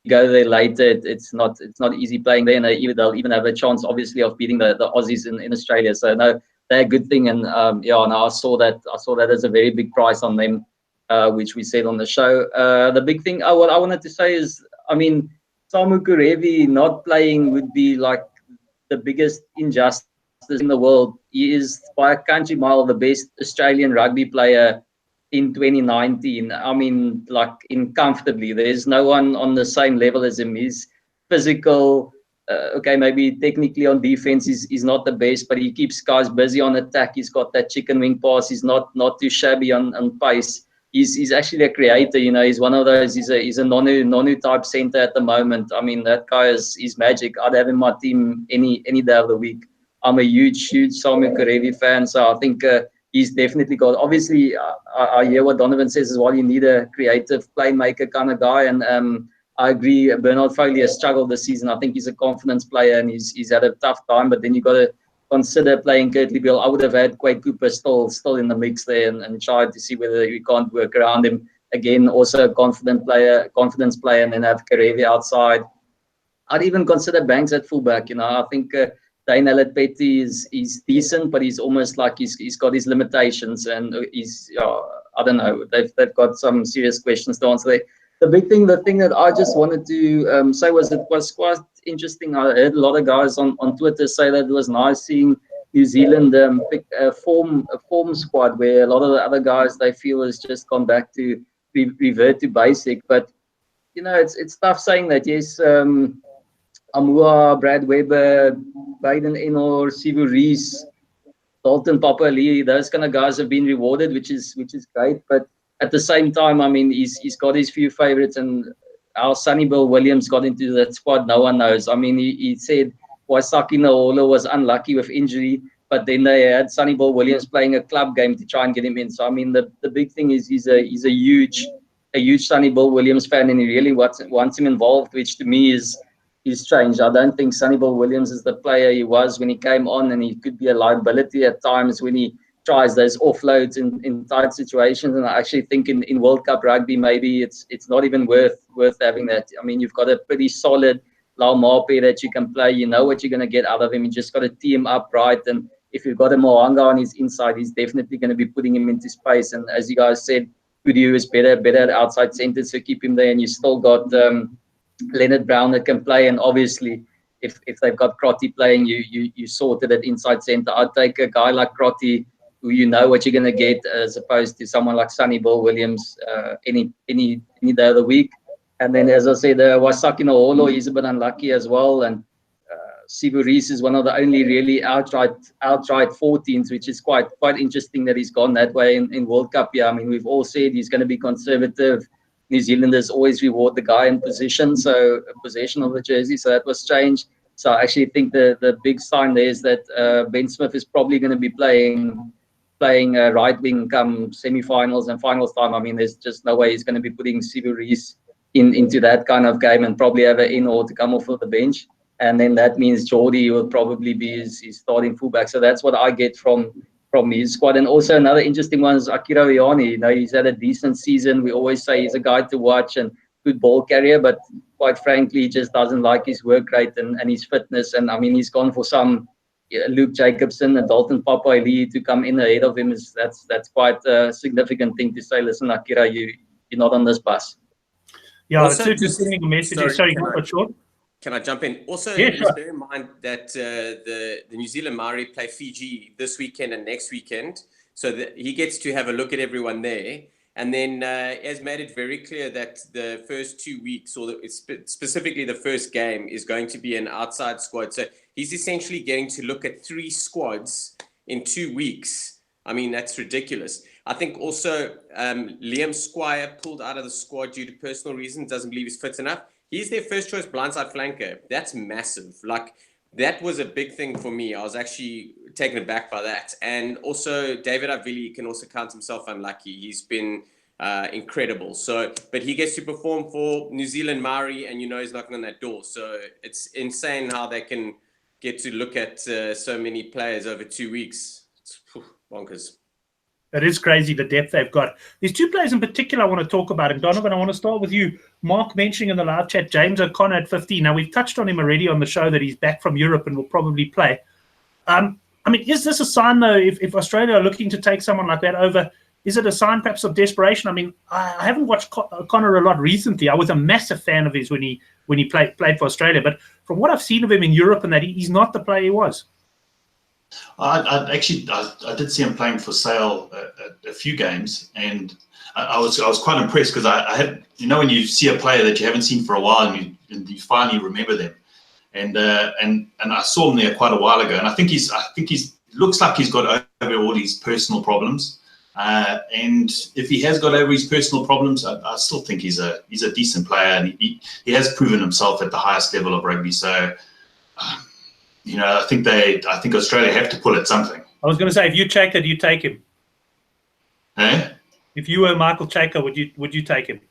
go there later, it's not easy playing there, and they'll even have a chance, obviously, of beating the Aussies in Australia. So no, they're a good thing, and I saw that as a very big price on them. Which we said on the show. The big thing, what I wanted to say is, I mean, Samu Kerevi not playing would be like the biggest injustice in the world. He is by a country mile the best Australian rugby player in 2019. I mean, like comfortably. There's no one on the same level as him. He's physical. Okay, maybe technically on defense he's not the best, but he keeps guys busy on attack. He's got that chicken wing pass. He's not too shabby on pace. He's actually a creator, he's one of those, he's a Nonu type center at the moment. I mean, that guy is magic. I'd have him in my team any day of the week. I'm a huge Samu Kerevi fan, so I think he's definitely got, obviously, I hear what Donovan says as well, you need a creative playmaker kind of guy, and I agree, Bernard Foley has struggled this season. I think he's a confidence player, and he's had a tough time, but then you got to consider playing Kurtley Beale. I would have had Quade Cooper still in the mix there, and tried to see whether we can't work around him. Again, also a confidence player, and then have Kerevi outside. I'd even consider Banks at fullback. I think Dane Allet-Petty is decent, but he's almost like he's got his limitations, and he's I don't know. They've got some serious questions to answer there. The thing that I just wanted to say was it was quite interesting. I heard a lot of guys on Twitter say that it was nice seeing New Zealand pick a form squad where a lot of the other guys they feel has just gone back to revert to basic. But it's tough saying that. Yes, Amua, Brad Weber, Baden Ennor, Sivu Rees, Dalton Papali'i, those kind of guys have been rewarded, which is great. But at the same time, I mean, he's got his few favourites, and how Sonny Bill Williams got into that squad, no one knows. I mean, he said Waisaki Naolo was unlucky with injury, but then they had Sonny Bill Williams playing a club game to try and get him in. So I mean, the big thing is he's a huge Sonny Bill Williams fan, and he really wants him involved, which to me is strange. I don't think Sonny Bill Williams is the player he was when he came on, and he could be a liability at times when he tries those offloads in tight situations. And I actually think in World Cup rugby, maybe it's not even worth having that. I mean, you've got a pretty solid Lau Mape that you can play. You know what you're going to get out of him. You just got to tee him up right. And if you've got a Moanga on his inside, he's definitely going to be putting him into space. And as you guys said, Udiu is better at outside centre, so keep him there. And you still got Leonard Brown that can play. And obviously, if they've got Crotty playing, you sorted at inside centre. I'd take a guy like Crotty, who you know what you're going to get, as opposed to someone like Sonny Bill Williams any day of the week. And then, as I said, Waisaki Naolo, he's a bit unlucky as well. And Sivu Rees is one of the only really outright 14s, which is quite interesting that he's gone that way in World Cup. Yeah, I mean, we've all said he's going to be conservative. New Zealanders always reward the guy in possession of the jersey. So that was strange. So I actually think the big sign there is that Ben Smith is probably going to be playing playing right wing come semi-finals and finals time. I mean, there's just no way he's going to be putting Sibu Reece into that kind of game and probably have an in or to come off of the bench. And then that means Geordie will probably be his starting fullback. So that's what I get from his squad. And also another interesting one is Akira Ioane. You know, he's had a decent season. We always say he's a guy to watch and good ball carrier, but quite frankly, he just doesn't like his work rate and his fitness. And I mean, he's gone for some Luke Jacobson and Dalton Papali'i to come in ahead of him. That's quite a significant thing to say. Listen, Akira, you're not on this bus. Yeah, Also, it's certainly sending a message. Sorry, short. Can I jump in? Also, yeah, sure. bear in mind that the New Zealand Maori play Fiji this weekend and next weekend, so that he gets to have a look at everyone there. And then has made it very clear that the first 2 weeks, or specifically the first game, is going to be an outside squad. So he's essentially getting to look at 3 squads in 2 weeks. I mean, that's ridiculous. I think also Liam Squire pulled out of the squad due to personal reasons, doesn't believe he's fit enough. He's their first choice blindside flanker. That's massive. Like, that was a big thing for me. I was actually taken aback by that. And also, David Avili can also count himself unlucky. He's been incredible. So, but he gets to perform for New Zealand Maori, and he's knocking on that door. So it's insane how they can get to look at so many players over 2 weeks. It's bonkers. It is crazy, the depth they've got. There's 2 players in particular I want to talk about. And Donovan, I want to start with you. Mark mentioning in the live chat, James O'Connor at 15. Now, we've touched on him already on the show that he's back from Europe and will probably play. I mean, is this a sign, though, if Australia are looking to take someone like that over, is it a sign perhaps of desperation? I mean, I haven't watched O'Connor a lot recently. I was a massive fan of his when he played for Australia. But from what I've seen of him in Europe and that, he's not the player he was. I did see him playing for Sale a few games, and I was quite impressed because I had, when you see a player that you haven't seen for a while and you finally remember them, and I saw him there quite a while ago, and I think he's looks like he's got over all his personal problems, and if he has got over his personal problems, I still think he's a decent player, and he has proven himself at the highest level of rugby. So. I think Australia have to pull at something. I was going to say, if you Chaka, do you take him? Eh? If you were Michael Chaka, would you take him?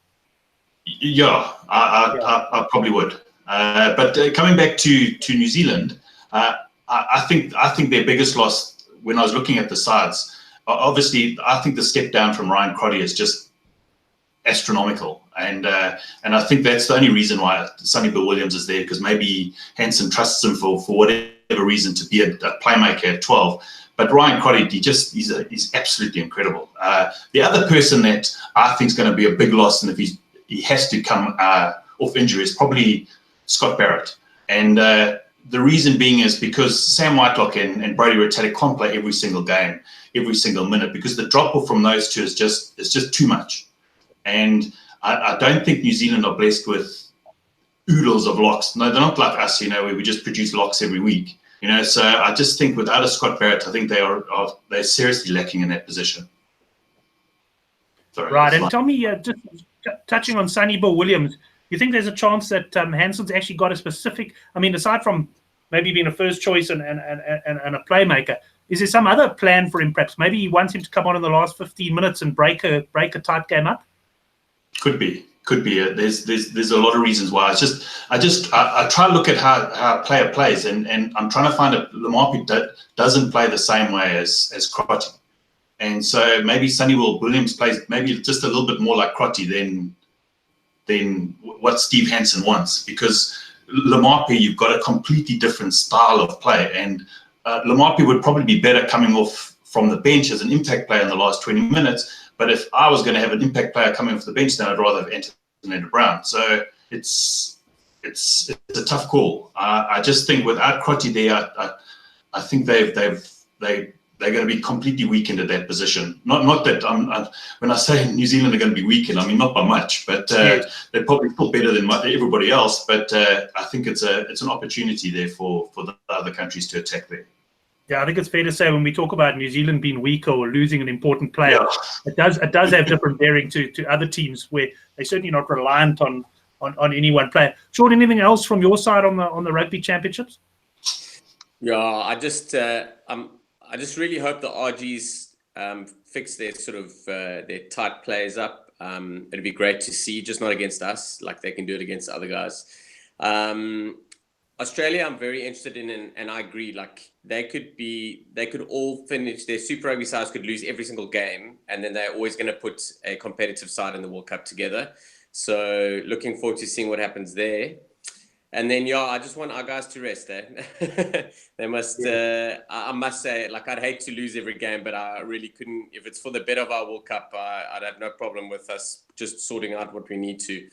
Yeah, I probably would. But coming back to New Zealand, I think their biggest loss when I was looking at the sides, obviously, I think the step down from Ryan Crotty is just astronomical, and I think that's the only reason why Sonny Bill Williams is there, because maybe Hansen trusts him for whatever reason to be a playmaker at 12. But Ryan Crotty, he's absolutely incredible. The other person that I think is going to be a big loss, and if he has to come off injury, is probably Scott Barrett. And the reason being is because Sam Whitelock and Brodie Retallick can't play every single game, every single minute, because the drop off from those two is just too much. And I don't think New Zealand are blessed with oodles of locks. No, they're not like us, where we just produce locks every week. So I just think without a Scott Barrett, I think they're seriously lacking in that position. Sorry, right, and tell me, just touching on Sonny Bill Williams, you think there's a chance that Hansen's actually got a specific? I mean, aside from maybe being a first choice and a playmaker, is there some other plan for him? Perhaps maybe he wants him to come on in the last 15 minutes and break a tight game up. Could be. There's a lot of reasons why. I try to look at how a player plays, and I'm trying to find a Lamapi doesn't play the same way as Crotty, and so maybe Sonny Bill Williams plays maybe just a little bit more like Crotty than what Steve Hansen wants, because Lamapi, you've got a completely different style of play, and Lamapi would probably be better coming off from the bench as an impact player in the last 20 minutes. But if I was going to have an impact player coming off the bench, then I'd rather have Anthony Brown. So it's a tough call. I just think without Crotty there, I think they're going to be completely weakened at that position. Not that when I say New Zealand are going to be weakened, I mean not by much, but they're probably still better than everybody else. But I think it's an opportunity there for the other countries to attack there. Yeah, I think it's fair to say when we talk about New Zealand being weaker or losing an important player, it does have different bearing to other teams where they're certainly not reliant on any one player. Sean, anything else from your side on the Rugby Championships? Yeah, I just really hope the RGs fix their sort of their tight players up. It'd be great to see, just not against us, like they can do it against other guys. Australia, I'm very interested in, and I agree. Like they could all finish their Super Rugby sides, could lose every single game, and then they're always going to put a competitive side in the World Cup together. So looking forward to seeing what happens there. And then, yeah, I just want our guys to rest. They must. I must say, like, I'd hate to lose every game, but I really couldn't. If it's for the better of our World Cup, I'd have no problem with us just sorting out what we need to.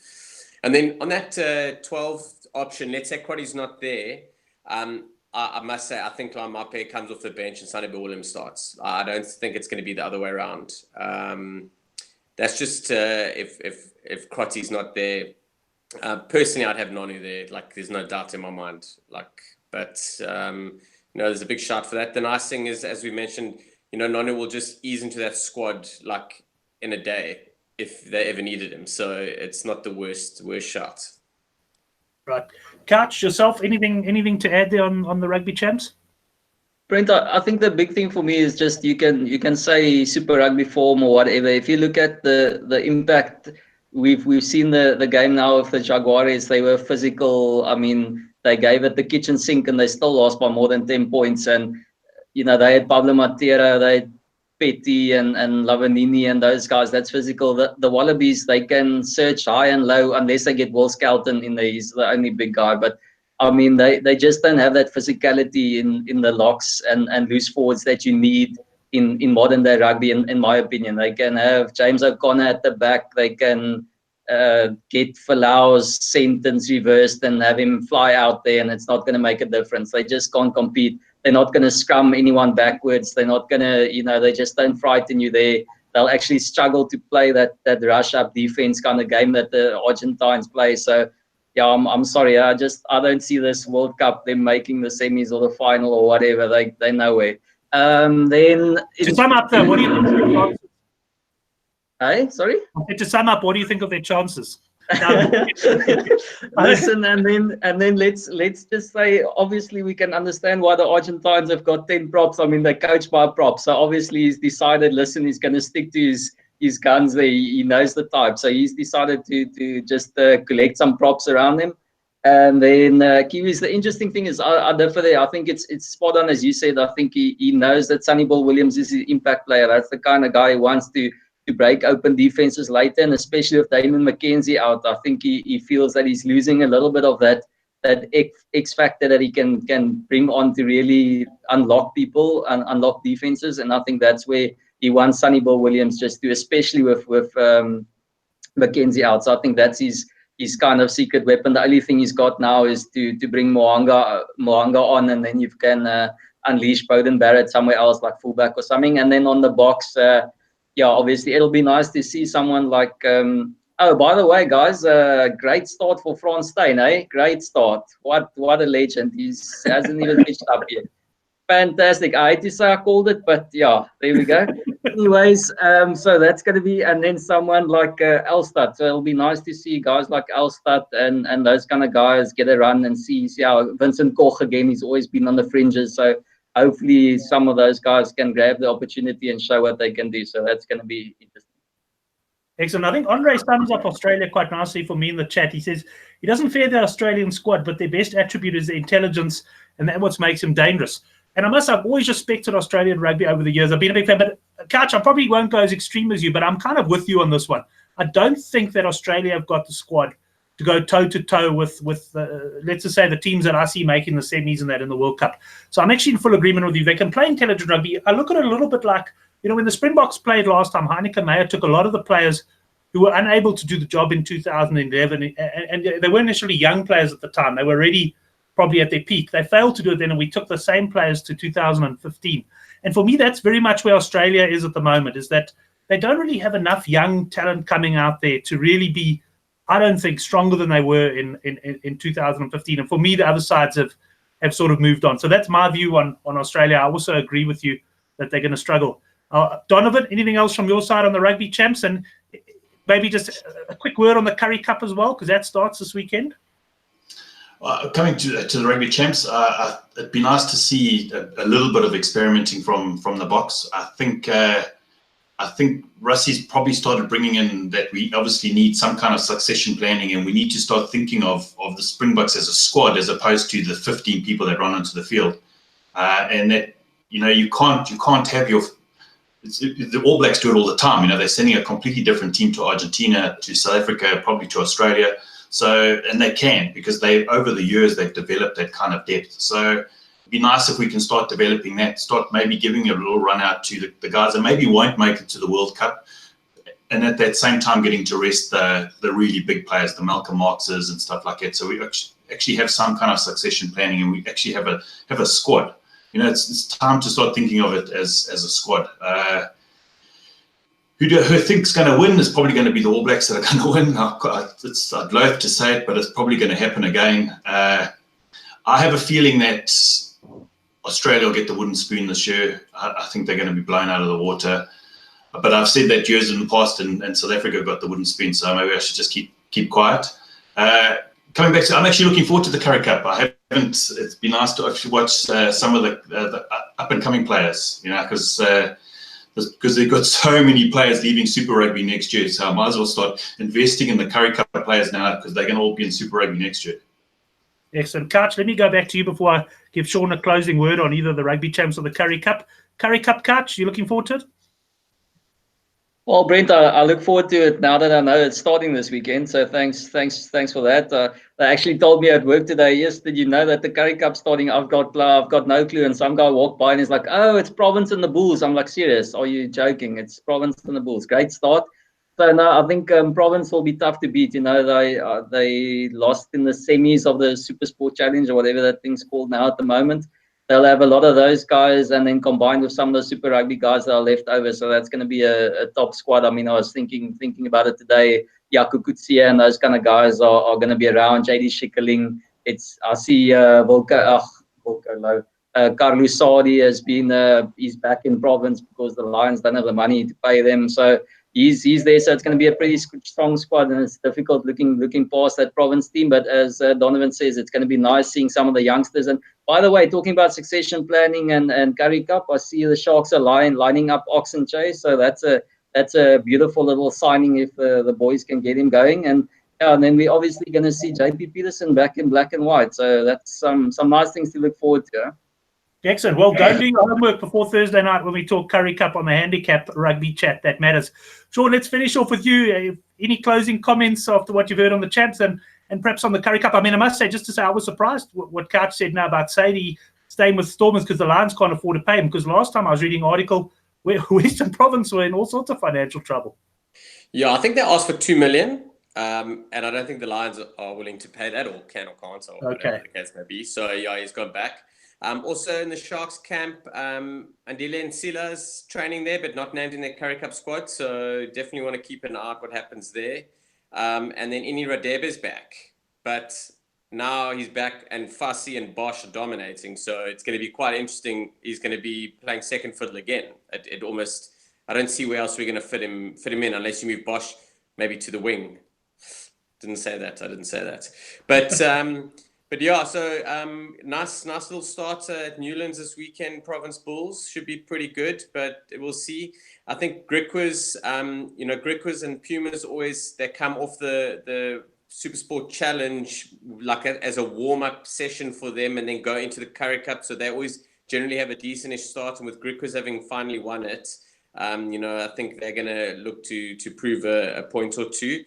And then on that 12 option, let's say Quaddy's not there. I must say, I think Mape comes off the bench and Sonny Bill Williams starts. I don't think it's going to be the other way around. That's just if Crotty's not there. Personally, I'd have Nonu there. Like, there's no doubt in my mind. Like, but there's a big shout for that. The nice thing is, as we mentioned, Nonu will just ease into that squad like in a day if they ever needed him. So it's not the worst shout. Right, Couch, yourself, anything to add there on the Rugby Champs? Brent, I think the big thing for me is just you can say Super Rugby form or whatever. If you look at the impact. We've seen the game now of the Jaguares. They were physical. I mean, they gave it the kitchen sink and they still lost by more than 10 points. And, they had Pablo Matera, they had Petty and Lavanini and those guys. That's physical. The Wallabies, they can search high and low unless they get Will Skelton in there. He's the only big guy. But, I mean, they just don't have that physicality in the locks and loose forwards that you need in modern day rugby, in my opinion. They can have James O'Connor at the back. They can get Falau's sentence reversed and have him fly out there, and it's not going to make a difference. They just can't compete. They're not going to scrum anyone backwards. They're not going to, they just don't frighten you there. They'll actually struggle to play that rush up defense kind of game that the Argentines play. So, yeah, I'm sorry. I don't see this World Cup, them making the semis or the final or whatever. They're nowhere. Then to sum up, though, what do you think of their chances? Hey, sorry? To sum up, what do you think of their chances? Listen, and then let's just say, obviously we can understand why the Argentines have got 10 props. I mean, they're coached by props, so obviously he's decided, listen, he's going to stick to his guns there. He knows the type, so he's decided to just collect some props around him. And then Kiwis, the interesting thing is I differ there. I think it's spot on, as you said. I think he knows that Sonny Bill Williams is his impact player. That's the kind of guy who wants to break open defenses later, and especially with Damon McKenzie out, I think he feels that he's losing a little bit of that X factor that he can bring on to really unlock people and unlock defenses. And I think that's where he wants Sonny Bill Williams just to, especially with McKenzie out. So I think that's his kind of secret weapon. The only thing he's got now is to bring Moanga on, and then you can unleash Bowden Barrett somewhere else, like fullback or something. And then on the box, obviously it'll be nice to see someone like. Oh, by the way, guys, great start for Frans Steyn, eh? Great start. What a legend. He hasn't even pitched up yet. Fantastic. I hate to say I called it, but yeah, there we go. Anyways, so that's going to be, and then someone like Elstad. So it'll be nice to see guys like Elstad and those kind of guys get a run and see how Vincent Koch again. He's always been on the fringes. So hopefully some of those guys can grab the opportunity and show what they can do. So that's going to be interesting. Excellent. I think Andre sums up Australia quite nicely for me in the chat. He says he doesn't fear the Australian squad, but their best attribute is their intelligence, and that's what makes him dangerous. And I've always respected Australian rugby over the years. I've been a big fan, but Couch, I probably won't go as extreme as you, but I'm kind of with you on this one. I don't think that Australia have got the squad to go toe-to-toe with let's just say, the teams that I see making the semis and that in the World Cup. So I'm actually in full agreement with you. They can play intelligent rugby. I look at it a little bit like, when the Springboks played last time, Heineke Meyer took a lot of the players who were unable to do the job in 2011, and they were initially young players at the time. They were already probably at their peak. They failed to do it then, and we took the same players to 2015. And for me, that's very much where Australia is at the moment, is that they don't really have enough young talent coming out there to really be, I don't think, stronger than they were in 2015. And for me, the other sides have sort of moved on. So that's my view on Australia. I also agree with you that they're going to struggle. Donovan, anything else from your side on the Rugby Champs? And maybe just a quick word on the Currie Cup as well, because that starts this weekend. Coming to the Rugby Champs, it'd be nice to see a little bit of experimenting from the box. I think Russie's probably started bringing in that we obviously need some kind of succession planning, and we need to start thinking of the Springboks as a squad as opposed to the 15 people that run onto the field. And that, you can't have the All Blacks do it all the time. They're sending a completely different team to Argentina, to South Africa, probably to Australia. So, and they can, because over the years they've developed that kind of depth. So it'd be nice if we can start developing that, start maybe giving a little run out to the guys that maybe won't make it to the World Cup, and at that same time getting to rest the really big players, the Malcolm Marxes and stuff like that. So we actually have some kind of succession planning, and we actually have a squad. It's time to start thinking of it as a squad. Who thinks going to win is probably going to be the All Blacks that are going to win. I'd loathe to say it, but it's probably going to happen again. I have a feeling that Australia will get the wooden spoon this year. I think they're going to be blown out of the water. But I've said that years in the past, and South Africa got the wooden spoon, so maybe I should just keep quiet. Coming back to, I'm actually looking forward to the Currie Cup. It's been nice to actually watch some of the up-and-coming players, because they've got so many players leaving Super Rugby next year. So I might as well start investing in the Currie Cup players now, because they're going to all be in Super Rugby next year. Excellent. Couch, let me go back to you before I give Sean a closing word on either the Rugby Champs or the Currie Cup. Currie Cup, Couch, you looking forward to it? Well, Brent, I look forward to it now that I know it's starting this weekend. So thanks for that. They actually told me at work today, yes, did you know that the Currie Cup's starting? I've got no clue. And some guy walked by and he's like, oh, it's Province and the Bulls. I'm like, serious? Are you joking? It's Province and the Bulls. Great start. So no, I think Province will be tough to beat. They lost in the semis of the Super Sport Challenge, or whatever that thing's called now at the moment. They'll have a lot of those guys, and then combined with some of the Super Rugby guys that are left over. So that's going to be a top squad. I mean, I was thinking about it today. Jaco Coetzee and those kind of guys are going to be around. JD Schikkeling. I see Carlos Sardi has been he's back in Province because the Lions don't have the money to pay them. So he's there. So it's going to be a pretty strong squad, and it's difficult looking past that Province team. But as Donovan says, it's going to be nice seeing some of the youngsters. And by the way, talking about succession planning and Currie Cup, I see the Sharks are lining up Oxen Chase. So that's a beautiful little signing if the boys can get him going. And then we're obviously going to see JP Peterson back in black and white. So that's some nice things to look forward to. Huh? Excellent. Well, go and do your homework before Thursday night when we talk Currie Cup on the Handicap Rugby Chat. That matters. Sean, let's finish off with you. Any closing comments after what you've heard on the Champs and perhaps on the Currie Cup? I mean, I must say, just to say, I was surprised what Couch said now about Sadie staying with Stormers because the Lions can't afford to pay him. Because last time I was reading an article where Western Province were in all sorts of financial trouble. Yeah, I think they asked for $2 million. And I don't think the Lions are willing to pay that, or can or can't, or whatever the case may be. So, yeah, he's gone back. Also in the Sharks camp, Andile and Sila's training there, but not named in their Currie Cup squad. So definitely want to keep an eye on what happens there. And then Ini Radebe's back. But now he's back, and Fassi and Bosch are dominating. So it's going to be quite interesting. He's going to be playing second fiddle again. I don't see where else we're going to fit him in unless you move Bosch maybe to the wing. I didn't say that. But yeah, so nice little start at Newlands this weekend. Province Bulls should be pretty good, but we'll see. I think Griquas and Pumas they come off the Super Sport Challenge like as a warm-up session for them, and then go into the Currie Cup. So they always generally have a decentish start, and with Griquas having finally won it, I think they're going to look to prove a point or two.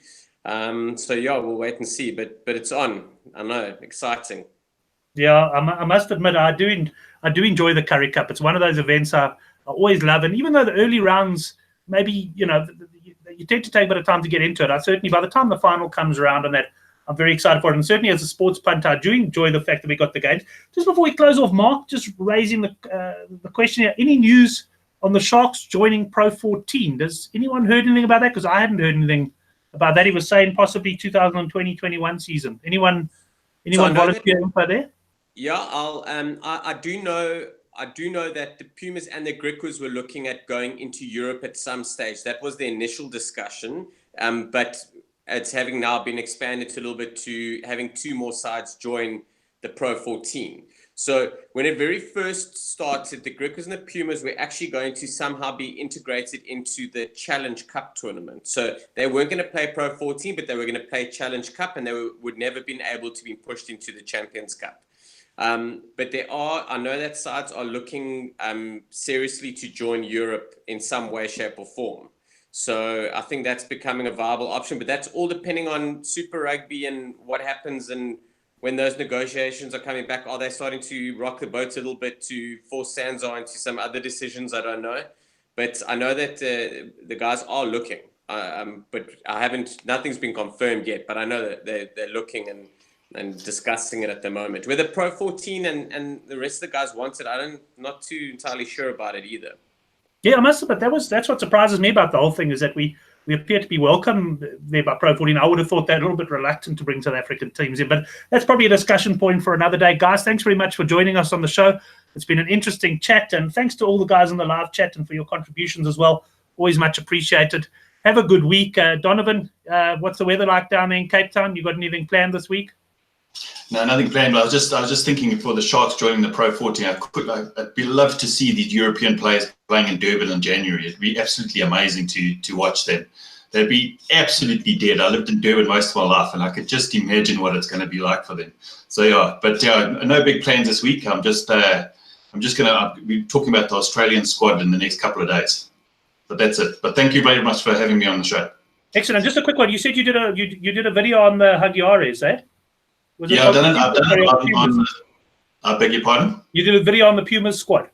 So yeah, we'll wait and see, but it's on. I know, exciting. Yeah, I must admit, I do enjoy the Currie Cup. It's one of those events I always love, and even though the early rounds maybe you tend to take a bit of time to get into it, I certainly by the time the final comes around and that, I'm very excited for it. And certainly as a sports punter, I do enjoy the fact that we got the games. Just before we close off, Mark, just raising the question here: any news on the Sharks joining Pro 14? Does anyone heard anything about that? Because I hadn't heard anything about that. He was saying possibly 2020-21 season. Anyone volunteer info there? Yeah, I do know that the Pumas and the Griquas were looking at going into Europe at some stage. That was the initial discussion. But it's having now been expanded to a little bit to having 2 more sides join the Pro 14. So when it very first started, the Griquas and the Pumas were actually going to somehow be integrated into the Challenge Cup tournament. So they weren't going to play Pro 14, but they were going to play Challenge Cup, and they would never been able to be pushed into the Champions Cup. But I know that sides are looking seriously to join Europe in some way, shape or form. So I think that's becoming a viable option, but that's all depending on Super Rugby and what happens. And when those negotiations are coming back, are they starting to rock the boat a little bit to force Sanzar into some other decisions? I don't know. But I know that the guys are looking. But nothing's been confirmed yet, but I know that they're looking and discussing it at the moment. Whether Pro 14 and the rest of the guys want it, I'm not too entirely sure about it either. Yeah, I must admit, that's what surprises me about the whole thing, is that we appear to be welcome there by Pro 14. I would have thought they're a little bit reluctant to bring South African teams in, but that's probably a discussion point for another day. Guys, thanks very much for joining us on the show. It's been an interesting chat, and thanks to all the guys in the live chat and for your contributions as well. Always much appreciated. Have a good week. Donovan, what's the weather like down there in Cape Town? You got anything planned this week? No, nothing planned. But I was just thinking, for the Sharks joining the Pro 14, I'd be love to see these European players playing in Durban in January. It'd be absolutely amazing to watch them. They'd be absolutely dead. I lived in Durban most of my life, and I could just imagine what it's going to be like for them. So yeah, but no big plans this week. I'll be talking about the Australian squad in the next couple of days. But that's it. But thank you very much for having me on the show. Excellent. Just a quick one. You said you did a video on the Huggiares, eh? Yeah, I've done it. I beg your pardon? You did a video on the Pumas squad?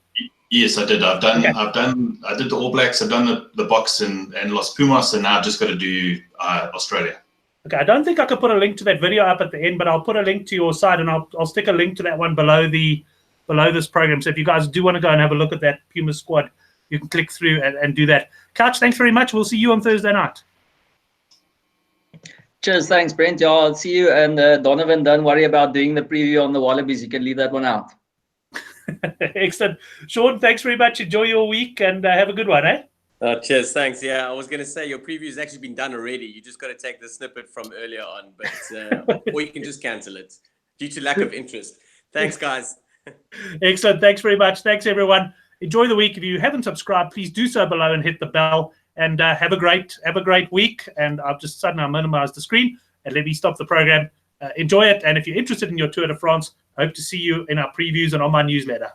Yes, I did. I did the All Blacks, I've done the Box and Los Pumas, and now I've just got to do Australia. Okay, I don't think I could put a link to that video up at the end, but I'll put a link to your site, and I'll stick a link to that one below this program. So if you guys do want to go and have a look at that Pumas squad, you can click through and do that. Couch, thanks very much. We'll see you on Thursday night. Cheers, thanks, Brent. Yeah, I'll see you. And Donovan, don't worry about doing the preview on the Wallabies. You can leave that one out. Excellent. Sean, thanks very much. Enjoy your week and have a good one, eh? Cheers, thanks. Yeah, I was going to say your preview's actually been done already. You just got to take the snippet from earlier on, but or you can just cancel it due to lack of interest. Thanks, guys. Excellent. Thanks very much. Thanks, everyone. Enjoy the week. If you haven't subscribed, please do so below and hit the bell. And have a great week. And I've just suddenly minimized the screen and let me stop the program. Enjoy it. And if you're interested in your Tour de France, I hope to see you in our previews and on my newsletter.